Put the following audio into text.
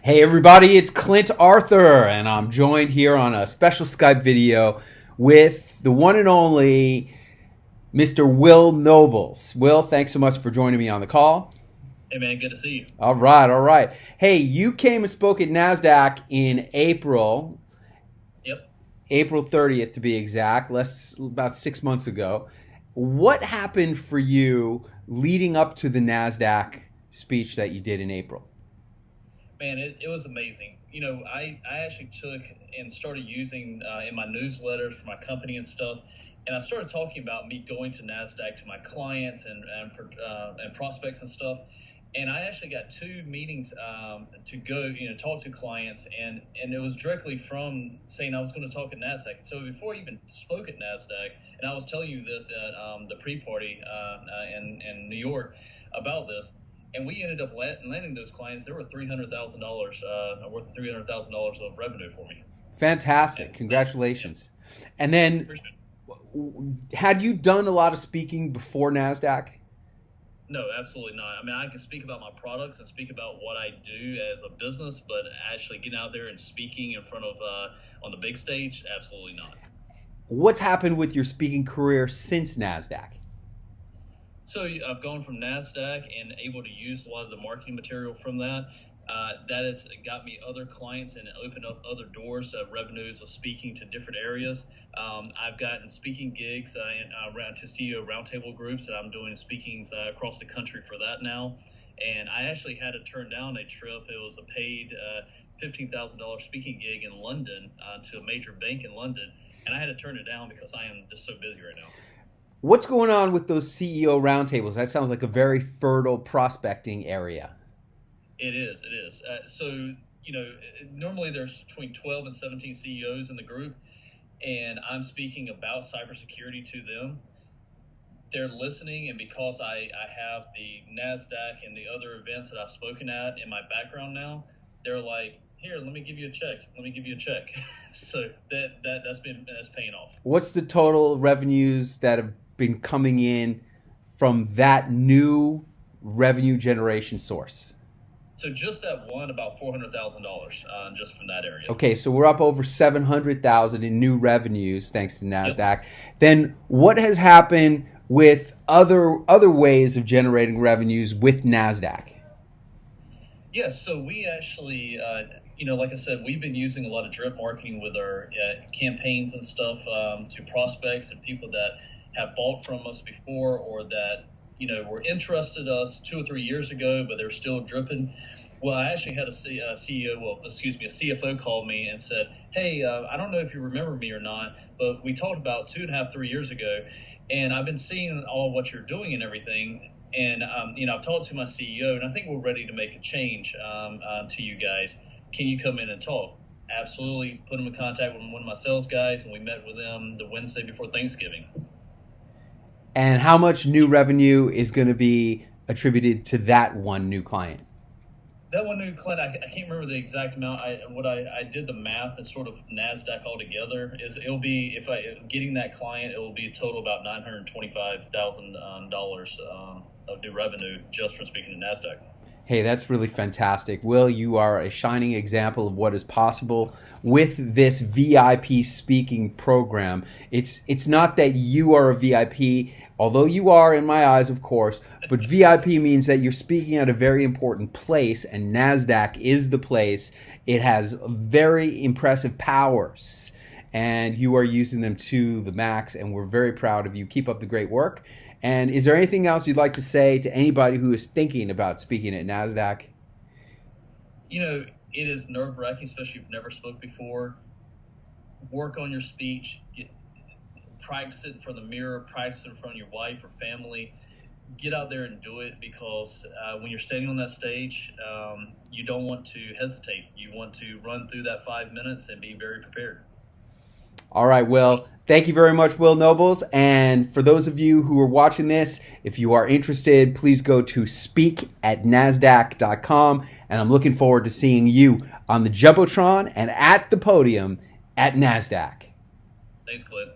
Hey everybody, it's Clint Arthur, and I'm joined here on a special Skype video with the one and only Mr. Will Nobles. Will, thanks so much for joining me on the call. Hey man, good to see you. All right. Hey, you came and spoke at NASDAQ in April. Yep. April 30th to be exact, about 6 months ago. What happened for you leading up to the NASDAQ speech that you did in April? Man, it was amazing. You know, I actually took and started using in my newsletters for my company and stuff, and I started talking about me going to NASDAQ to my clients and prospects and stuff. And I actually got 2 meetings to go, talk to clients, and it was directly from saying I was going to talk at NASDAQ. So before I even spoke at NASDAQ, and I was telling you this at the pre-party in New York about this, and we ended up landing those clients. There were $300,000 worth of $300,000 of revenue for me. Fantastic! Congratulations. Yeah. And then, had you done a lot of speaking before NASDAQ? No, absolutely not. I mean, I can speak about my products and speak about what I do as a business, but actually getting out there and speaking in front of on the big stage, absolutely not. What's happened with your speaking career since NASDAQ? So I've gone from NASDAQ and able to use a lot of the marketing material from that. That has got me other clients and opened up other doors of revenues of speaking to different areas. I've gotten speaking gigs around to CEO roundtable groups, and I'm doing speakings across the country for that now. And I actually had to turn down a trip. It was a paid $15,000 speaking gig in London to a major bank in London, and I had to turn it down because I am just so busy right now. What's going on with those CEO roundtables? That sounds like a very fertile prospecting area. It is. So, normally there's between 12 and 17 CEOs in the group, and I'm speaking about cybersecurity to them. They're listening, and because I have the NASDAQ and the other events that I've spoken at in my background now, they're like, here, let me give you a check. So that's paying off. What's the total revenues that have been coming in from that new revenue generation source? So just that one, about $400,000 just from that area. Okay, so we're up over $700,000 in new revenues thanks to NASDAQ. Yep. Then what has happened with other ways of generating revenues with NASDAQ? Yeah, so we actually, like I said, we've been using a lot of drip marketing with our campaigns and stuff to prospects and people that have bought from us before or that were interested in us 2 or 3 years ago, but they're still dripping. Well, I actually had a CFO called me and said, hey, I don't know if you remember me or not, but we talked about 2.5, 3 years ago, and I've been seeing all what you're doing and everything. And, I've talked to my CEO, and I think we're ready to make a change to you guys. Can you come in and talk? Absolutely. Put them in contact with one of my sales guys, and we met with them the Wednesday before Thanksgiving. And how much new revenue is going to be attributed to that one new client? That one new client, I can't remember the exact amount. I did the math and sort of NASDAQ altogether. It'll be, if getting that client, it will be a total about $925,000 of new revenue just from speaking to NASDAQ. Hey, that's really fantastic. Will, you are a shining example of what is possible with this VIP speaking program. It's not that you are a VIP, although you are in my eyes, of course, but VIP means that you're speaking at a very important place, and NASDAQ is the place. It has very impressive powers, and you are using them to the max, and we're very proud of you. Keep up the great work. And is there anything else you'd like to say to anybody who is thinking about speaking at NASDAQ? It is nerve-wracking, especially if you've never spoke before. Work on your speech. Practice it in front of the mirror. Practice it in front of your wife or family. Get out there and do it, because when you're standing on that stage, you don't want to hesitate. You want to run through that 5 minutes and be very prepared. All right, Will. Thank you very much, Will Nobles. And for those of you who are watching this, if you are interested, please go to speakatnasdaq.com. And I'm looking forward to seeing you on the Jumbotron and at the podium at NASDAQ. Thanks, Clint.